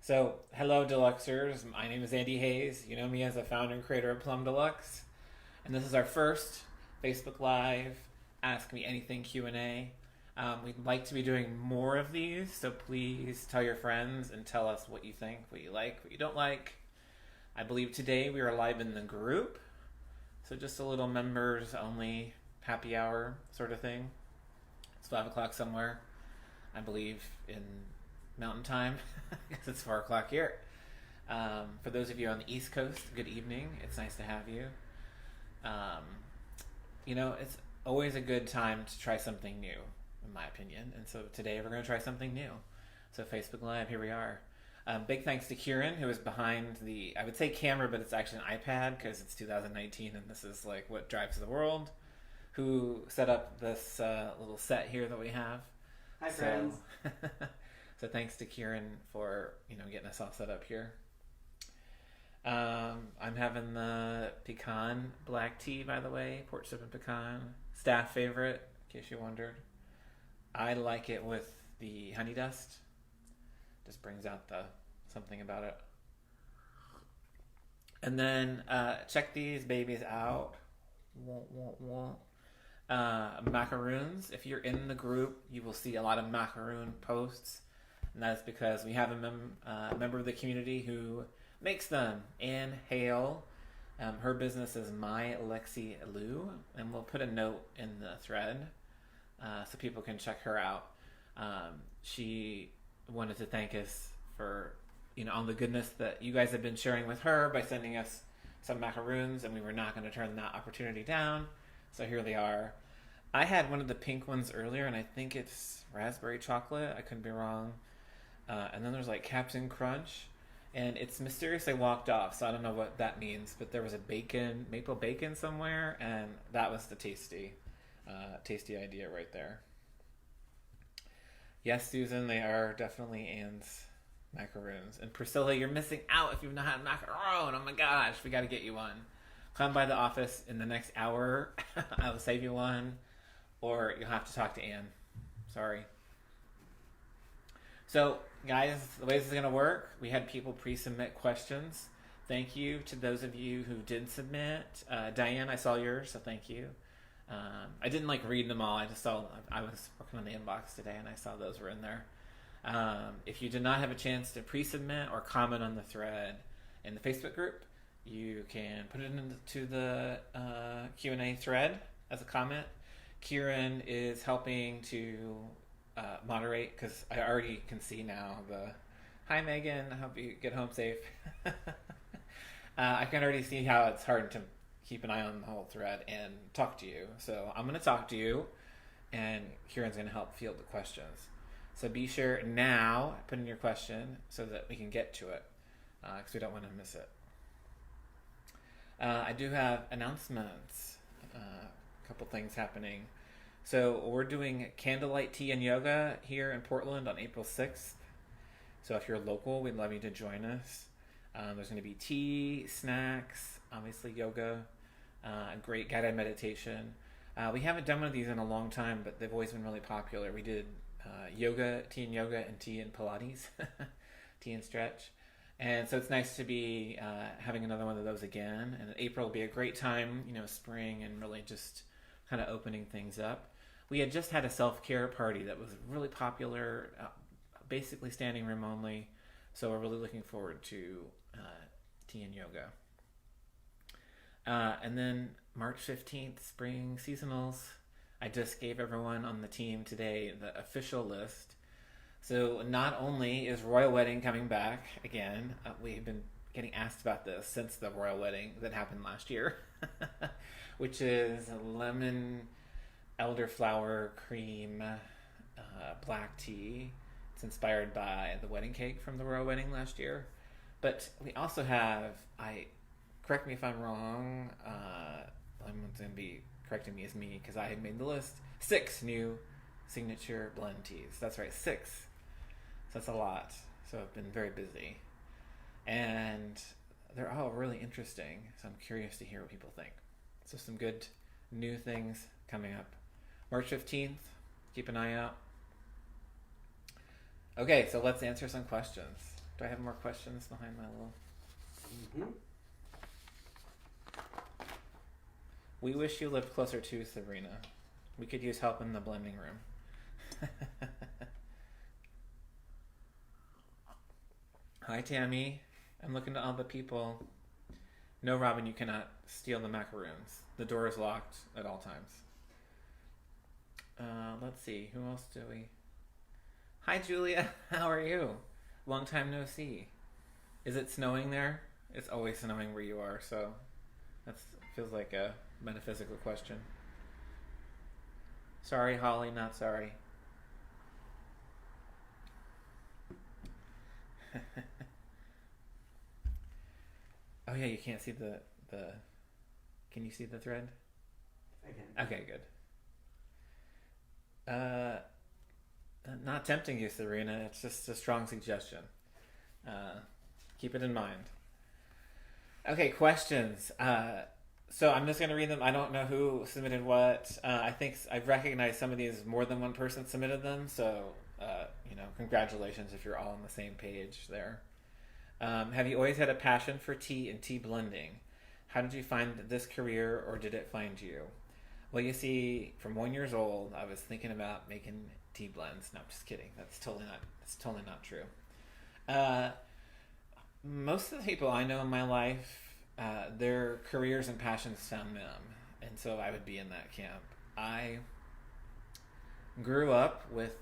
So, hello, Deluxers. My name is Andy Hayes. You know me as the founder and creator of Plum Deluxe, and this is our first Facebook Live Ask Me Anything Q&A. We'd like to be doing more of these, so please tell your friends and tell us what you think, what you like, what you don't like. I believe today we are live in the group, so just a little members only happy hour sort of thing. It's 5 o'clock somewhere, I believe, in Mountain Time, because it's 4 o'clock here. For those of you on the East Coast, good evening. It's nice to have you. Um, it's always a good time to try something new, in my opinion. And so today we're going to try something new. So Facebook Live, here we are. Big thanks to Kieran, who is behind the, I would say camera, but it's actually an iPad because it's 2019 and this is like what drives the world, who set up this little set here that we have. Hi, friends. So thanks to Kieran for getting us all set up here. I'm having the pecan black tea, by the way, pork chip and pecan, staff favorite, in case you wondered. I like it with the honey dust. Just brings out the something about it. And then check these babies out. Macaroons. If you're in the group, you will see a lot of macaroon posts, and that is because we have a member of the community who makes them. Anne Hale. Her business is My Lexi Lou, and we'll put a note in the thread so people can check her out. She wanted to thank us for all the goodness that you guys have been sharing with her by sending us some macaroons, and we were not going to turn that opportunity down. So here they are. I had one of the pink ones earlier, and I think it's raspberry chocolate. I couldn't be wrong. And then there's like Captain Crunch, and it's mysteriously walked off, so I don't know what that means. But there was a maple bacon somewhere, and that was the tasty idea right there. Yes, Susan, they are definitely Anne's macaroons. And Priscilla, you're missing out if you've not had a macaron. Oh my gosh, we got to get you one. Come by the office in the next hour. I'll save you one. Or you'll have to talk to Anne. Sorry. So, guys, the way this is going to work, we had people pre-submit questions. Thank you to those of you who did submit. Diane, I saw yours, so thank you. I didn't read them all. I just saw, I was working on the inbox today and I saw those were in there. If you did not have a chance to pre-submit or comment on the thread in the Facebook group, you can put it into the Q&A thread as a comment. Kieran is helping to moderate because I already can see now hi Megan, I hope you get home safe. I can already see how it's hard to keep an eye on the whole thread and talk to you. So I'm going to talk to you, and Kieran's going to help field the questions. So be sure now, put in your question so that we can get to it, because we don't want to miss it. I do have announcements, a couple things happening. So we're doing candlelight tea and yoga here in Portland on April 6th. So if you're local, we'd love you to join us. There's going to be tea, snacks, obviously yoga, a great guided meditation. We haven't done one of these in a long time, but they've always been really popular. We did yoga, tea and tea and Pilates, tea and stretch. And so it's nice to be having another one of those again. And April will be a great time, spring, and really just kind of opening things up. We had just had a self-care party that was really popular, basically standing room only. So we're really looking forward to tea and yoga. And then March 15th, spring seasonals. I just gave everyone on the team today the official list. So not only is Royal Wedding coming back again, we've been getting asked about this since the Royal Wedding that happened last year, which is lemon elderflower cream black tea. It's inspired by the wedding cake from the Royal Wedding last year. But we also have, correct me if I'm wrong, someone's going to be correcting me as me because I made the list, 6 new signature blend teas. That's right, 6. So that's a lot. So I've been very busy. And they're all really interesting. So I'm curious to hear what people think. So some good new things coming up. March 15th, keep an eye out. Okay, so let's answer some questions. Do I have more questions behind my little... Mm-hmm. We wish you lived closer to Sabrina. We could use help in the blending room. Hi, Tammy. I'm looking at all the people. No, Robin, you cannot steal the macaroons. The door is locked at all times. Let's see. Who else do we... Hi, Julia. How are you? Long time no see. Is it snowing there? It's always snowing where you are, so that feels like a metaphysical question. Sorry, Holly, not sorry. Oh yeah, you can't see the... Can you see the thread? I can. Okay, good. Not tempting you, Serena. It's just a strong suggestion. Keep it in mind. Okay, questions. So I'm just going to read them. I don't know who submitted what. I think I've recognized some of these more than one person submitted them. So, congratulations if you're all on the same page there. Have you always had a passion for tea and tea blending? How did you find this career, or did it find you? Well, you see, from 1 year old, I was thinking about making tea blends. No, I'm just kidding. That's totally not true. Most of the people I know in my life, their careers and passions found them, and so I would be in that camp. I grew up with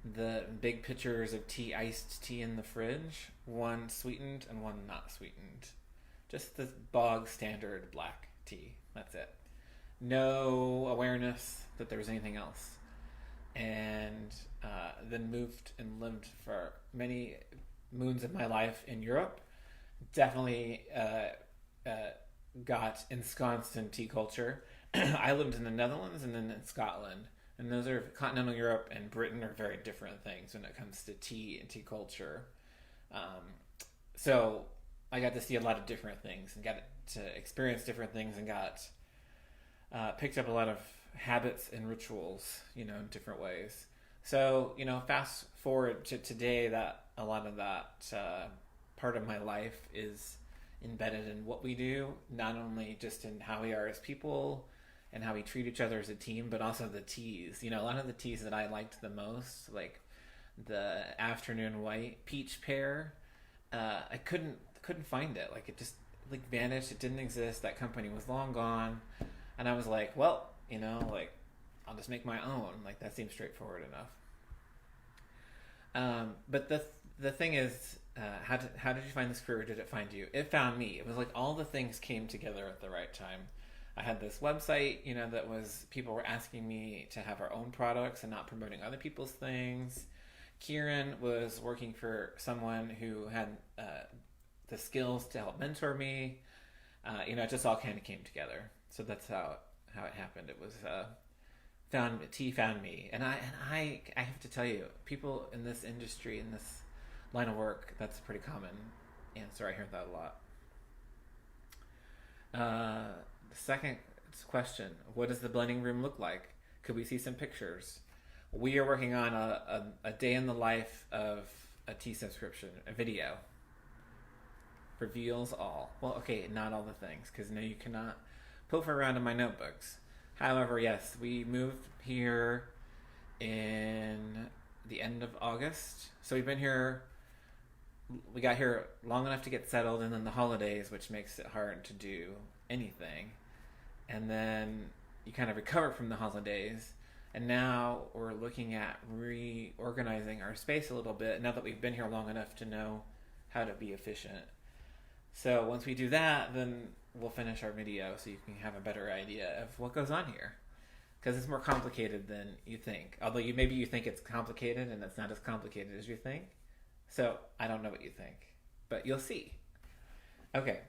the big pitchers of tea, iced tea in the fridge, one sweetened and one not sweetened. Just the bog standard black tea. That's it. No awareness that there was anything else. And then moved and lived for many moons of my life in Europe. Definitely got ensconced in tea culture. I lived in the Netherlands and then in Scotland. And those are... Continental Europe and Britain are very different things when it comes to tea and tea culture. So I got to see a lot of different things and got to experience different things and got... picked up a lot of habits and rituals, in different ways. So, fast forward to today, that a lot of that part of my life is embedded in what we do, not only just in how we are as people and how we treat each other as a team, but also the teas. A lot of the teas that I liked the most, like the afternoon white peach pear, I couldn't find it. Like, it just vanished. It didn't exist. That company was long gone. And I was like, well, I'll just make my own. That seems straightforward enough. But the thing is, how did you find this career? Or did it find you? It found me. It was like all the things came together at the right time. I had this website, that was... People were asking me to have our own products and not promoting other people's things. Kieran was working for someone who had the skills to help mentor me. It just all kind of came together. So that's how it happened. It was tea found me, and I have to tell you, people in this industry, in this line of work, that's a pretty common answer. I hear that a lot. The second question: what does the blending room look like? Could we see some pictures? We are working on a day in the life of a tea subscription, a video. Reveals all. Well, okay, not all the things, because no, you cannot pilfer around in my notebooks. However, yes, we moved here in the end of August. So we've been here... We got here long enough to get settled, and then the holidays, which makes it hard to do anything. And then you kind of recover from the holidays. And now we're looking at reorganizing our space a little bit, now that we've been here long enough to know how to be efficient. So once we do that, then we'll finish our video so you can have a better idea of what goes on here. Because it's more complicated than you think. Although maybe you think it's complicated, and it's not as complicated as you think. So I don't know what you think, but you'll see. Okay,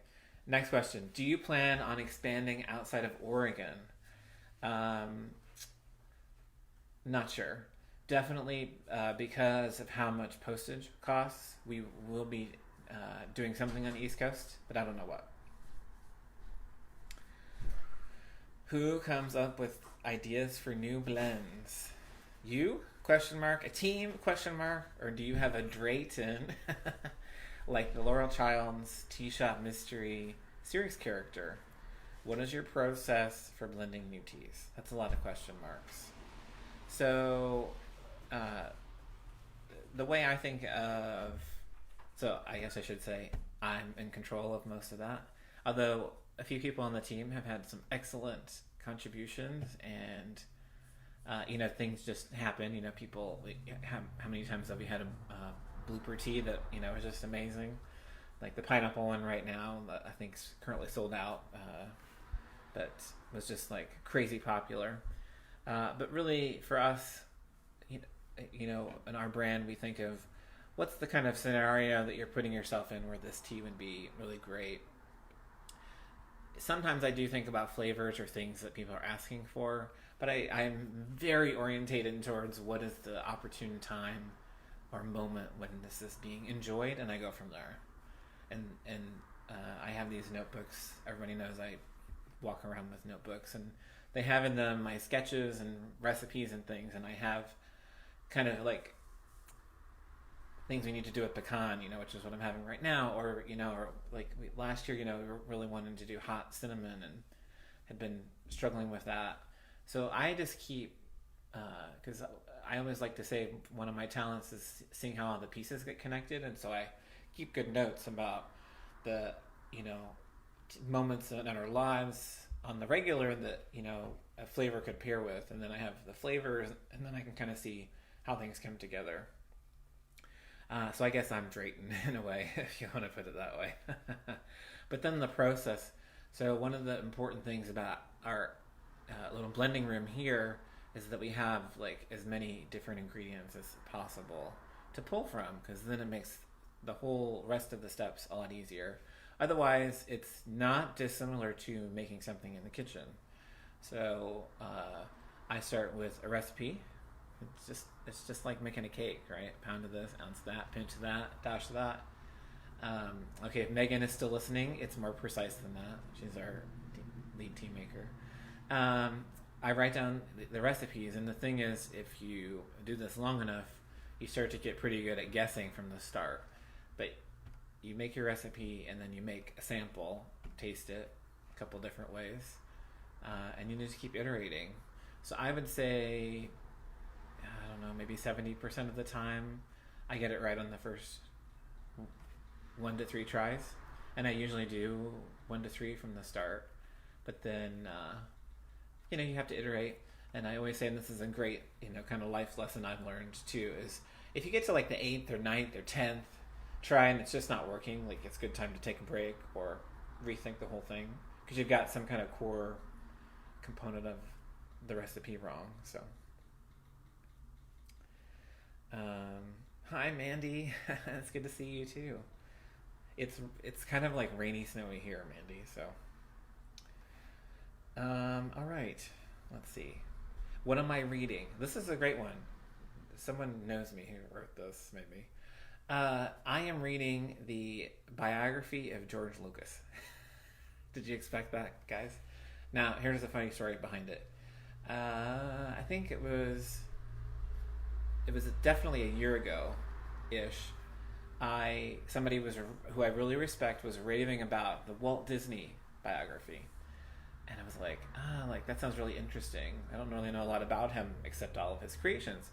next question. Do you plan on expanding outside of Oregon? Not sure. Definitely because of how much postage costs, we will be doing something on the East Coast, but I don't know what. Who comes up with ideas for new blends? You? Question mark. A team? Question mark. Or do you have a Drayton? Like the Laurel Child's Tea Shop Mystery series character, what is your process for blending new teas? That's a lot of question marks. So, uh, the way I think of, so I guess I should say I'm in control of most of that. Although a few people on the team have had some excellent contributions, and things just happen. People. How many times have we had a blooper tea that was just amazing? Like the pineapple one right now, I think is currently sold out, but was just like crazy popular. But really, for us, in our brand, we think of what's the kind of scenario that you're putting yourself in where this tea would be really great. Sometimes I do think about flavors or things that people are asking for, but I'm very orientated towards what is the opportune time or moment when this is being enjoyed, and I go from there. And I have these notebooks. Everybody knows I walk around with notebooks, and they have in them my sketches and recipes and things, and I have kind of like things we need to do with pecan, which is what I'm having right now, or like last year, we were really wanting to do hot cinnamon and had been struggling with that. So I just keep, because I always like to say one of my talents is seeing how all the pieces get connected, and so I keep good notes about the, moments in our lives on the regular that, a flavor could pair with, and then I have the flavors, and then I can kind of see how things come together. So I guess I'm Drayton in a way, if you want to put it that way. But then the process. So one of the important things about our little blending room here is that we have like as many different ingredients as possible to pull from, because then it makes the whole rest of the steps a lot easier. Otherwise, it's not dissimilar to making something in the kitchen. So I start with a recipe. It's just like making a cake, right? Pound of this, ounce of that, pinch of that, dash of that. Okay, if Megan is still listening, it's more precise than that. She's our lead tea maker. I write down the recipes, and the thing is, if you do this long enough, you start to get pretty good at guessing from the start. But you make your recipe, and then you make a sample, taste it a couple different ways, and you just keep iterating. So I would say, I don't know, maybe 70% of the time, I get it right on the first 1 to 3 tries, and I usually do 1 to 3 from the start. But then, you have to iterate. And I always say, and this is a great, kind of life lesson I've learned too, is if you get to like the 8th or 9th or 10th try and it's just not working, like it's a good time to take a break or rethink the whole thing, because you've got some kind of core component of the recipe wrong. So, hi Mandy, it's good to see you too. It's kind of like rainy, snowy here, Mandy. So, all right, let's see. What am I reading? This is a great one. Someone knows me who wrote this, maybe. I am reading the biography of George Lucas. Did you expect that, guys? Now, here's a funny story behind it. I think it was definitely a year ago-ish. Somebody who I really respect was raving about the Walt Disney biography. And I was like, that sounds really interesting. I don't really know a lot about him except all of his creations.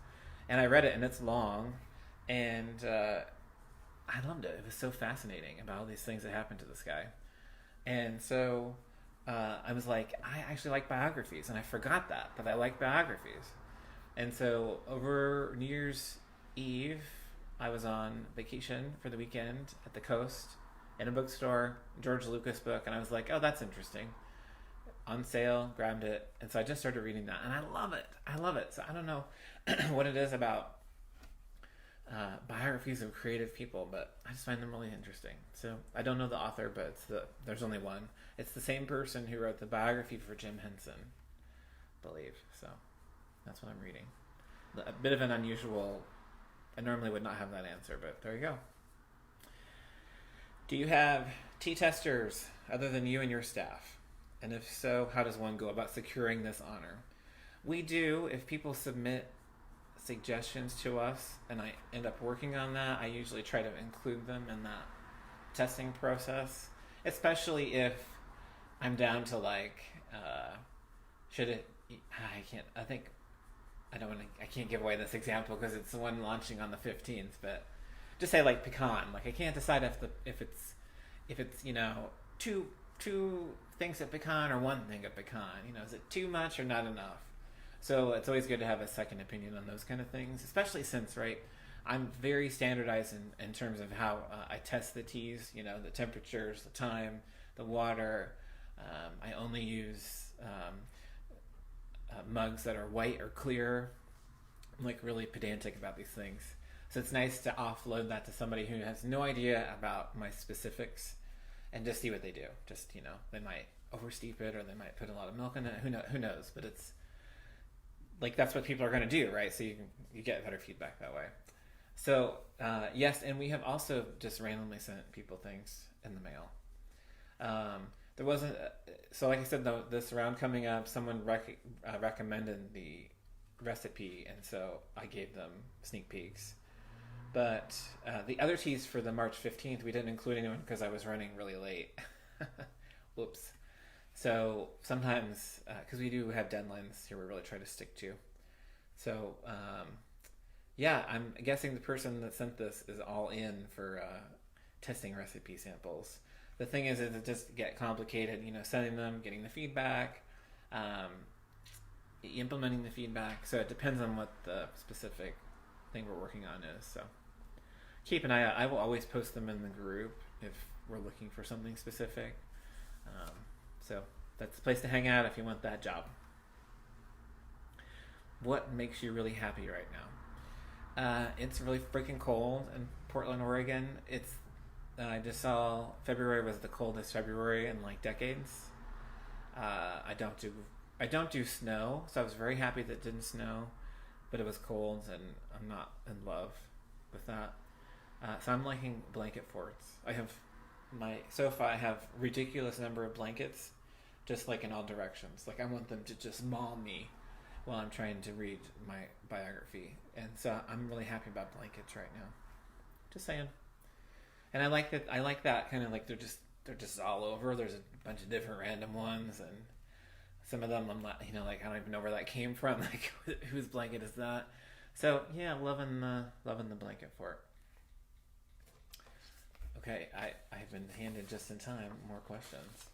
And I read it, and it's long, and I loved it. It was so fascinating about all these things that happened to this guy. And so I was like, I actually like biographies, and I forgot that I like biographies. And so over New Year's Eve, I was on vacation for the weekend at the coast in a bookstore, George Lucas book, and I was like, oh, that's interesting. On sale, grabbed it, and so I just started reading that, and I love it. So I don't know what it is about biographies of creative people, but I just find them really interesting. So I don't know the author, but there's only one. It's the same person who wrote the biography for Jim Henson, I believe. So that's what I'm reading. A bit of an unusual. I normally would not have that answer, but there you go. Do you have tea testers other than you and your staff? And if so, how does one go about securing this honor? We do. If people submit suggestions to us and I end up working on that, I usually try to include them in that testing process, especially if I'm down to like, should it? I can't. I think I don't want to. I can't give away this example because it's the one launching on the 15th. But just say like pecan. Like I can't decide if it's two things of pecan or one thing of pecan. Is it too much or not enough? So it's always good to have a second opinion on those kind of things, especially since I'm very standardized in terms of how I test the teas. The temperatures, the time, the water. I only use mugs that are white or clear. I'm like really pedantic about these things. So it's nice to offload that to somebody who has no idea about my specifics and just see what they do. Just, they might oversteep it or they might put a lot of milk in it. Who knows? But it's like, that's what people are going to do, right? So you get better feedback that way. So, yes, and we have also just randomly sent people things in the mail. There wasn't, so like I said, this round coming up, someone recommended the recipe, and so I gave them sneak peeks. But the other teas for the March 15th, we didn't include anyone because I was running really late. Whoops. So sometimes, because we do have deadlines here we really try to stick to. So, yeah, I'm guessing the person that sent this is all in for testing recipe samples. The thing is it just get complicated, sending them, getting the feedback, implementing the feedback. So it depends on what the specific thing we're working on is. So keep an eye out. I will always post them in the group if we're looking for something specific. So that's the place to hang out if you want that job. What makes you really happy right now? It's really freaking cold in Portland, Oregon. I just saw February was the coldest February in like decades. I don't do snow, so I was very happy that it didn't snow, but it was cold and I'm not in love with that. So I'm liking blanket forts. I have I have ridiculous number of blankets, just like in all directions. Like I want them to just maul me while I'm trying to read my biography, and so I'm really happy about blankets right now. Just saying. And I like that. I like that kind of like they're just all over. There's a bunch of different random ones, and some of them I'm not, like I don't even know where that came from. Like whose blanket is that? So yeah, loving the blanket fort. Okay, I've been handed just in time more questions.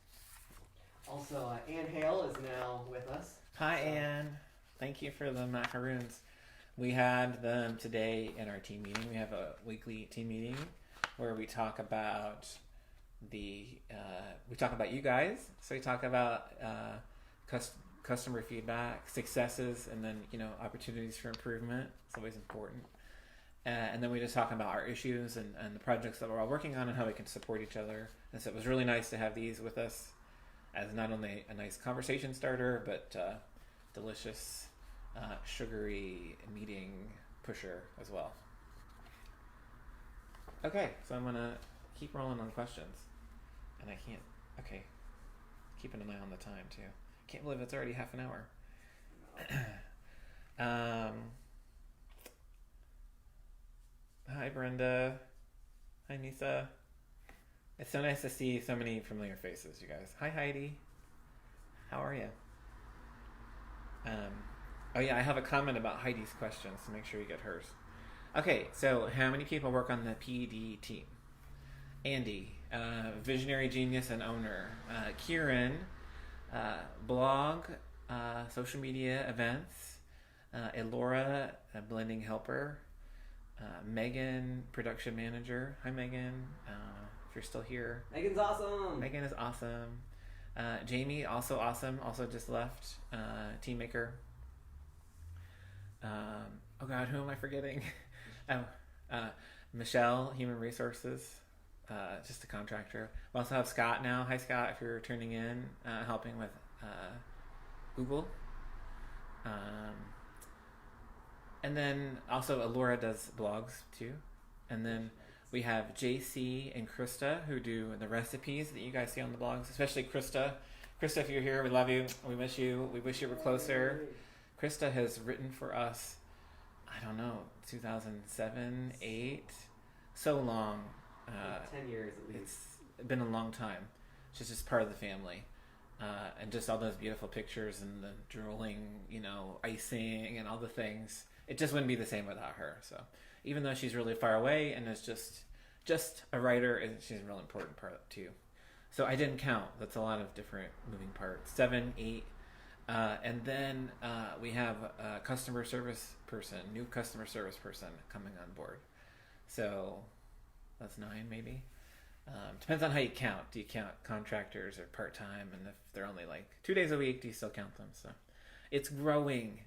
Also, Ann Hale is now with us. Hi, Ann. Thank you for the macaroons. We had them today in our team meeting. We have a weekly team meeting where we talk about you guys. So we talk about customer feedback, successes, and then opportunities for improvement. It's always important. And then we just talk about our issues and the projects that we're all working on and how we can support each other. And so it was really nice to have these with us as not only a nice conversation starter, but delicious, sugary meeting pusher as well. Okay, so I'm going to keep rolling on questions. And I can't, okay, keeping an eye on the time too. Can't believe it's already half an hour. Hi, Brenda. Hi, Nisa. It's so nice to see so many familiar faces, you guys. Hi, Heidi. How are you? Oh, yeah, I have a comment about Heidi's questions, so make sure you get hers. Okay, so how many people work on the PD team? Andy, visionary genius and owner. Kieran, blog, social media events. Elora, a blending helper. Megan, production manager. Hi, Megan. If you're still here. Megan's awesome. Megan is awesome. Jamie, also awesome. Also just left. Team maker. Oh God, who am I forgetting? Michelle, human resources. Just a contractor. We also have Scott now. Hi, Scott. If you're tuning in, helping with Google. And then also Alora does blogs too. And then we have JC and Krista who do the recipes that you guys see on the blogs, especially Krista. Krista, if you're here, we love you. We miss you. We wish you were closer. Krista has written for us, I don't know, 2007, 8, so long. Like 10 years at least. It's been a long time. She's just part of the family. And just all those beautiful pictures and the drooling, icing and all the things. It just wouldn't be the same without her. So even though she's really far away and is just a writer, she's a real important part too. So I didn't count. That's a lot of different moving parts. 7, 8. And then we have a new customer service person coming on board. So that's 9 maybe. Depends on how you count. Do you count contractors or part-time? And if they're only like 2 days a week, do you still count them? So it's growing.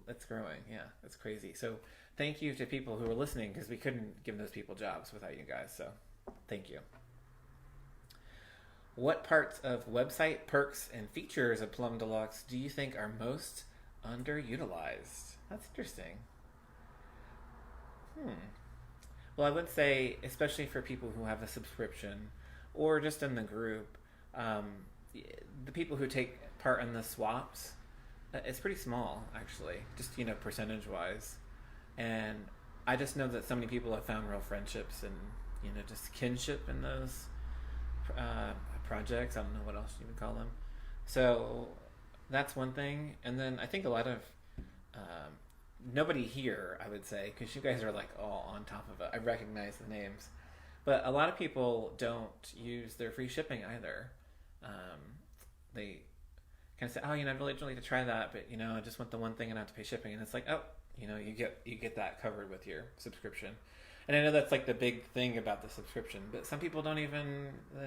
It's growing. Yeah, it's crazy. So thank you to people who are listening, because we couldn't give those people jobs without you guys. So thank you. What parts of website perks and features of Plum Deluxe do you think are most underutilized? That's interesting. Well, I would say, especially for people who have a subscription or just in the group, the people who take part in the swaps, it's pretty small, actually, just, percentage-wise. And I just know that so many people have found real friendships and, just kinship in those projects. I don't know what else you would call them. So that's one thing. And then I think a lot of nobody here, I would say, because you guys are like all on top of it. I recognize the names, but a lot of people don't use their free shipping either. They kind of say, "Oh, I'd really like to try that, but I just want the one thing and I have to pay shipping." And it's like, "Oh, you get that covered with your subscription." And I know that's like the big thing about the subscription, but some people they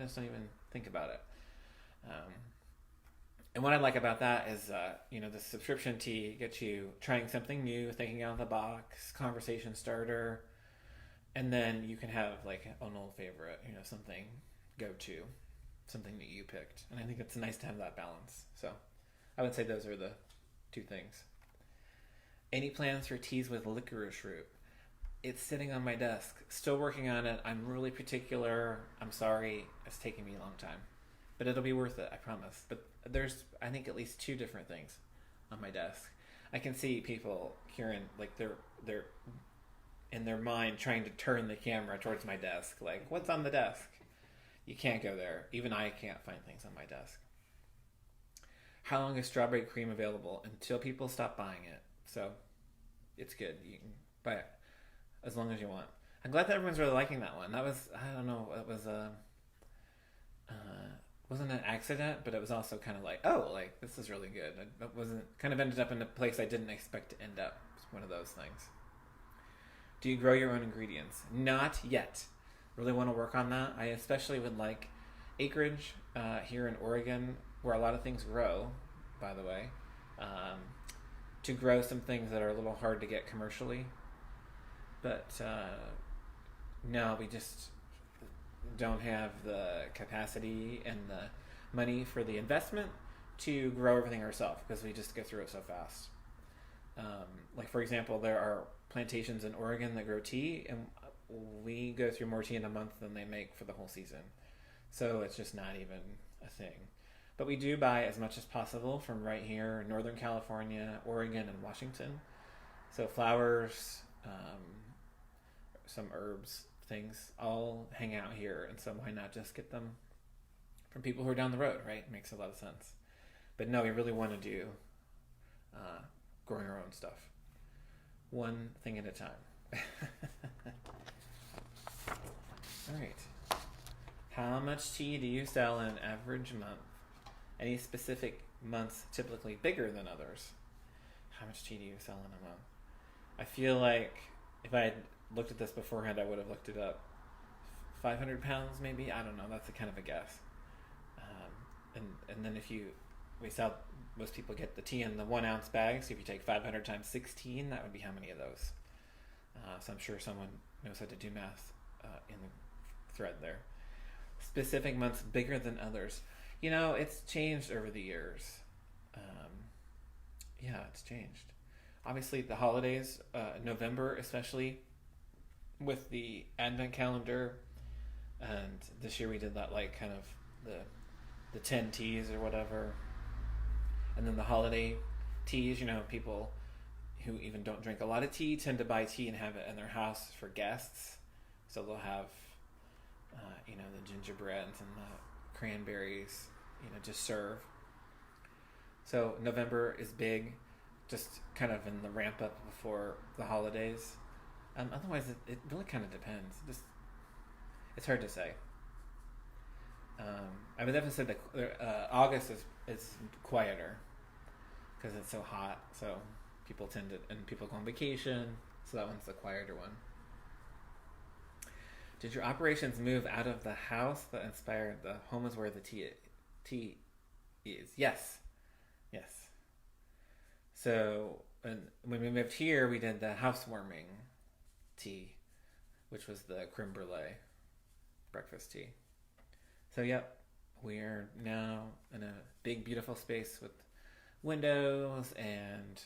just don't even think about it. And what I like about that is, the subscription tea gets you trying something new, thinking out of the box, conversation starter, and then you can have like an old favorite, something go-to, something that you picked. And I think it's nice to have that balance. So I would say those are the 2 things. Any plans for teas with licorice root? It's sitting on my desk. Still working on it. I'm really particular. I'm sorry. It's taking me a long time. But it'll be worth it, I promise. But there's, I think, at least 2 different things on my desk. I can see people, Kieran, like they're in their mind trying to turn the camera towards my desk. Like, what's on the desk? You can't go there. Even I can't find things on my desk. How long is strawberry cream available? Until people stop buying it. So it's good. You can buy it as long as you want. I'm glad that everyone's really liking that one. That was, I don't know, it was wasn't an accident, but it was also kind of like, oh, like, this is really good. It wasn't, kind of ended up in a place I didn't expect to end up. It's one of those things. Do you grow your own ingredients? Not yet. Really want to work on that. I especially would like acreage here in Oregon, where a lot of things grow, by the way, to grow some things that are a little hard to get commercially. But no, we just don't have the capacity and the money for the investment to grow everything ourselves, because we just go through it so fast. Like, for example, there are plantations in Oregon that grow tea, and we go through more tea in a month than they make for the whole season. So it's just not even a thing. But we do buy as much as possible from right here, Northern California, Oregon, and Washington. So flowers, some herbs, things all hang out here, and so why not just get them from people who are down the road, right? It makes a lot of sense. But no, we really want to do growing our own stuff. One thing at a time. All right. How much tea do you sell in an average month? Any specific months typically bigger than others? How much tea do you sell in a month? I feel like if I had looked at this beforehand, I would have looked it up. 500 pounds, maybe? I don't know. That's a kind of a guess. And then most people get the tea in the 1 ounce bag. So if you take 500 times 16, that would be how many of those? So I'm sure someone knows how to do math in the thread there. Specific months bigger than others. It's changed over the years. Yeah, it's changed. Obviously, the holidays, November especially, with the Advent calendar, and this year we did that, like, kind of the 10 teas or whatever, and then the holiday teas. People who even don't drink a lot of tea tend to buy tea and have it in their house for guests, so they'll have the gingerbreads and the cranberries, just serve. So November is big, just kind of in the ramp up before the holidays. Otherwise, it really kind of depends. It's hard to say. I would definitely say that August is quieter because it's so hot. So people and people go on vacation. So that one's the quieter one. Did your operations move out of the house that inspired the home is where the tea is? Yes. So when we moved here, we did the housewarming tea, which was the creme brulee breakfast tea. So yep, we are now in a big, beautiful space with windows and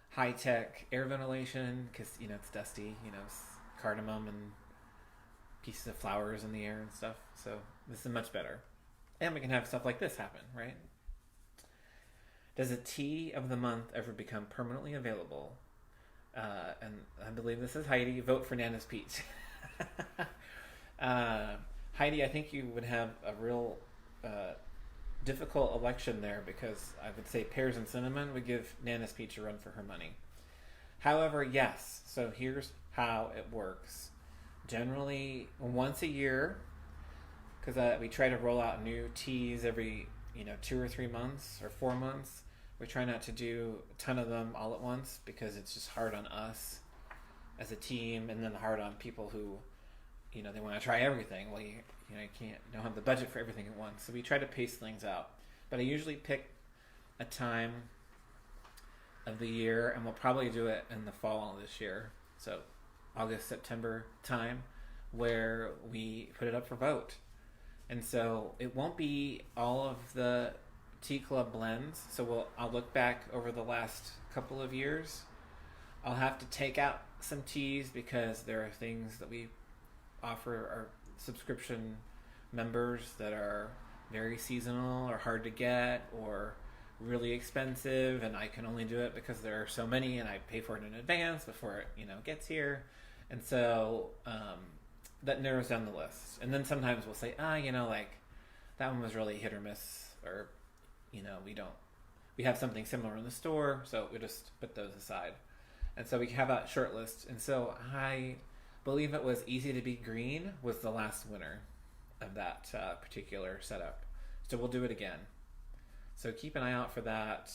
high-tech air ventilation because it's dusty. Cardamom and pieces of flowers in the air and stuff. So this is much better, and we can have stuff like this happen, right? Does a tea of the month ever become permanently available? And I believe this is Heidi. Vote for Nana's Peach. Heidi, I think you would have a real difficult election there because I would say pears and cinnamon would give Nana's Peach a run for her money. However, yes. So here's how it works. Generally, once a year, because we try to roll out new teas every 2 or 3 months or 4 months. We try not to do a ton of them all at once because it's just hard on us as a team, and then hard on people who, they want to try everything. Well, you don't have the budget for everything at once. So we try to pace things out. But I usually pick a time of the year, and we'll probably do it in the fall this year. So August, September time, where we put it up for vote. And so it won't be all of the Tea Club blends. So I'll look back over the last couple of years. I'll have to take out some teas because there are things that we offer our subscription members that are very seasonal or hard to get or really expensive, and I can only do it because there are so many and I pay for it in advance before it gets here. And so that narrows down the list. And then sometimes we'll say, that one was really hit or miss, or we have something similar in the store, so we just put those aside. And so we have a short list. And so I believe it was Easy to Be Green was the last winner of that particular setup. So we'll do it again. So keep an eye out for that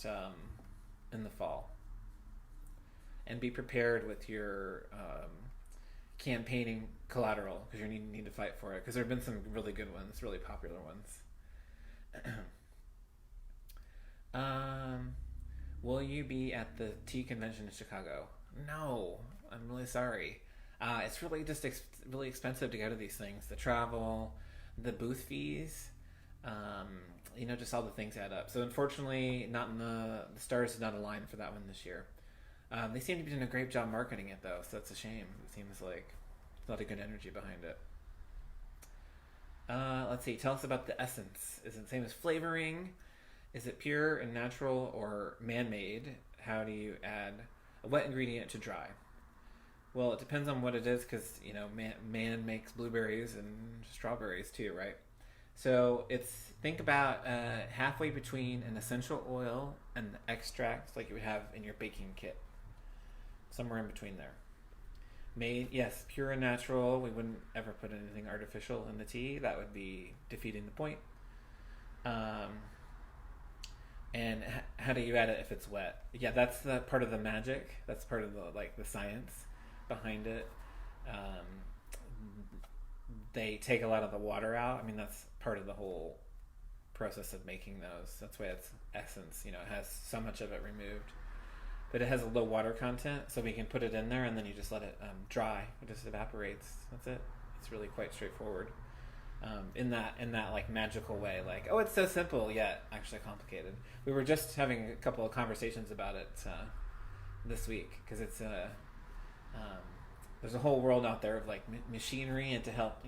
in the fall. And be prepared with your campaigning collateral because you need to fight for it, because there have been some really good ones, really popular ones. Will you be at the tea convention in Chicago? No, I'm really sorry. It's really just really expensive to go to these things. The travel, the booth fees, just all the things add up. So unfortunately, not in the stars did not align for that one this year. They seem to be doing a great job marketing it though, so that's a shame. It seems like a lot of good energy behind it. Let's see. Tell us about the essence. Is it the same as flavoring? Is it pure and natural or man-made? How do you add a wet ingredient to dry? Well, it depends on what it is, because man makes blueberries and strawberries too, right? So think about halfway between an essential oil and the extracts like you would have in your baking kit. Somewhere in between there. Made, yes, pure and natural. We wouldn't ever put anything artificial in the tea. That would be defeating the point. And how do you add it if it's wet? Yeah, that's the part of the magic. That's part of the science behind it. They take a lot of the water out. I mean, that's part of the whole process of making those. That's why it's essence. It has so much of it removed. But it has a low water content, so we can put it in there and then you just let it dry. It just evaporates. That's it. It's really quite straightforward. In that magical way, it's so simple yet actually complicated. We were just having a couple of conversations about it this week, because it's there's a whole world out there of machinery and to help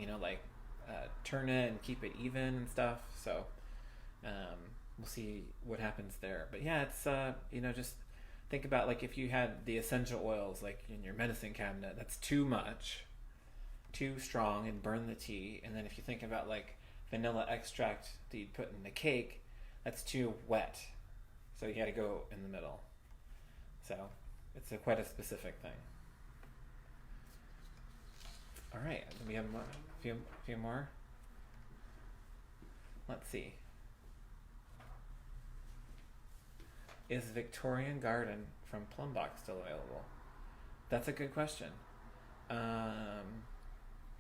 turn it and keep it even and stuff. So we'll see what happens there. But yeah, it's just think about if you had the essential oils in your medicine cabinet. That's too much too strong and burn the tea. And then if you think about like vanilla extract that you'd put in the cake, that's too wet. So you got to go in the middle. So it's quite a specific thing. All right, we have a few more. Let's see. Is Victorian Garden from Plum Box still available? That's a good question.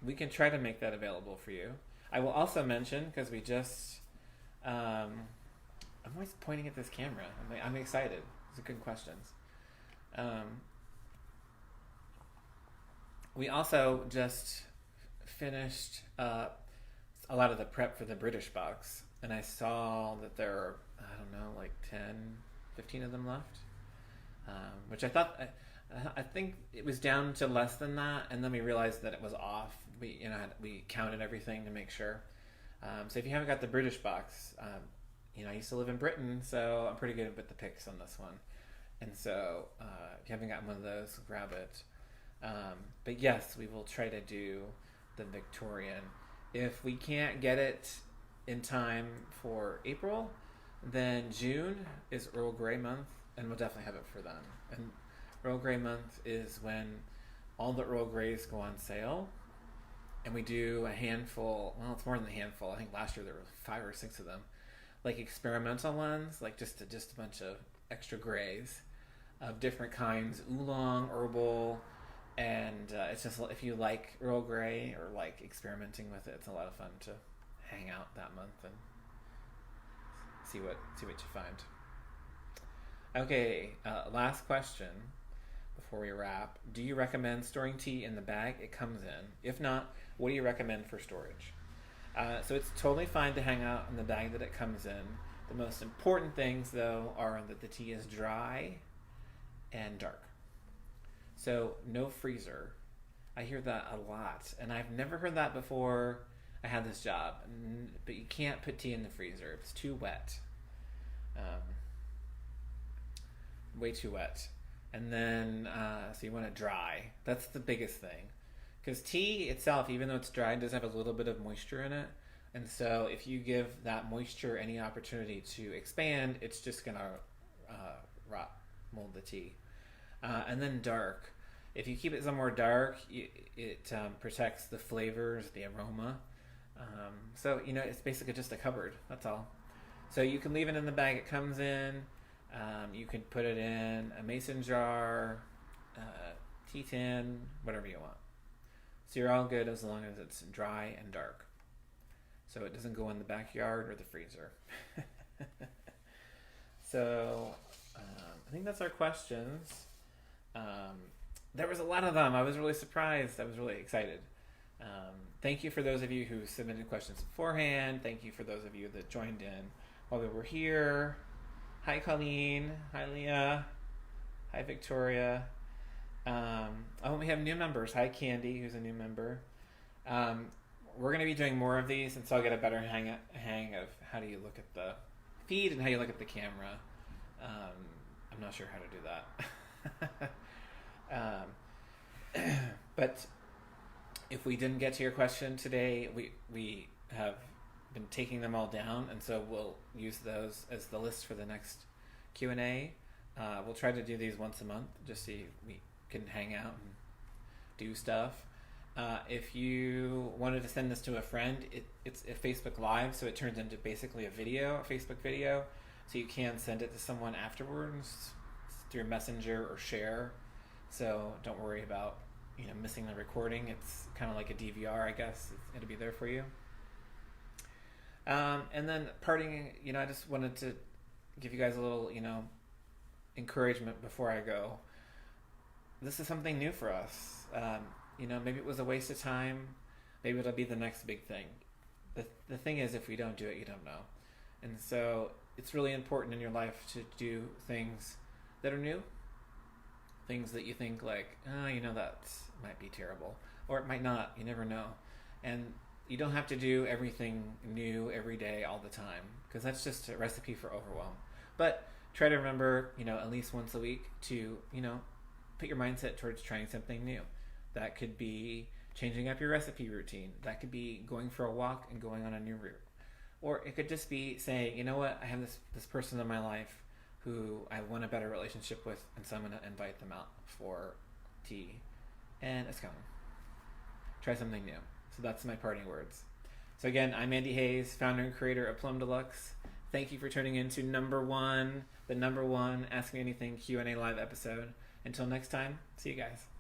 We can try to make that available for you. I will also mention, because we just... I'm always pointing at this camera. I'm excited. These are good questions. We also just finished a lot of the prep for the British box, and I saw that there are, I don't know, like 10, 15 of them left, which I thought, I think it was down to less than that, and then we realized that it was off. We counted everything to make sure. So if you haven't got the British box, I used to live in Britain, so I'm pretty good with the picks on this one. And so if you haven't gotten one of those, grab it. But yes, we will try to do the Victorian. If we can't get it in time for April, then June is Earl Grey month, and we'll definitely have it for then. And Earl Grey month is when all the Earl Greys go on sale, and we do a handful, well, it's more than a handful. I think last year there were 5 or 6 of them, like experimental ones, like just a bunch of extra grays of different kinds, oolong, herbal, and it's just, if you like Earl Grey or like experimenting with it, it's a lot of fun to hang out that month and see what you find. Okay, last question before we wrap. Do you recommend storing tea in the bag it comes in? If not, what do you recommend for storage? So it's totally fine to hang out in the bag that it comes in. The most important things, though, are that the tea is dry and dark. So no freezer. I hear that a lot, and I've never heard that before I had this job. But you can't put tea in the freezer. It's too wet. Way too wet. And then, so you want it dry. That's the biggest thing. Because tea itself, even though it's dry, does have a little bit of moisture in it. And so if you give that moisture any opportunity to expand, it's just going to rot, mold the tea. And then dark. If you keep it somewhere dark, it protects the flavors, the aroma. So, it's basically just a cupboard. That's all. So you can leave it in the bag it comes in. You can put it in a mason jar, tea tin, whatever you want. So you're all good as long as it's dry and dark. So it doesn't go in the backyard or the freezer. So I think that's our questions. There was a lot of them. I was really surprised. I was really excited. Thank you for those of you who submitted questions beforehand. Thank you for those of you that joined in while we were here. Hi, Colleen. Hi, Leah. Hi, Victoria. We have new members. Hi, Candy, who's a new member. We're going to be doing more of these, and so I'll get a better hang of how do you look at the feed and how you look at the camera. I'm not sure how to do that. But if we didn't get to your question today, we have been taking them all down, and so we'll use those as the list for the next Q&A. We'll try to do these once a month, just so we can hang out and do stuff. If you wanted to send this to a friend, it's a Facebook Live, so it turns into basically a Facebook video, so you can send it to someone afterwards through Messenger or share. So don't worry about missing the recording. It's kind of like a DVR, I guess. It'll be there for you. And then parting, I just wanted to give you guys a little, encouragement before I go. This is something new for us. Maybe it was a waste of time. Maybe it'll be the next big thing. The thing is, if we don't do it, you don't know. And so it's really important in your life to do things that are new. Things that you think like, that might be terrible. Or it might not. You never know. And you don't have to do everything new every day all the time, because that's just a recipe for overwhelm. But try to remember, at least once a week to, put your mindset towards trying something new. That could be changing up your recipe routine. That could be going for a walk and going on a new route. Or it could just be saying, you know what, I have this person in my life who I want a better relationship with, and so I'm going to invite them out for tea. And it's coming. Try something new. So that's my parting words. So again, I'm Andy Hayes, founder and creator of Plum Deluxe. Thank you for tuning in to the number one Ask Me Anything Q&A live episode. Until next time, see you guys.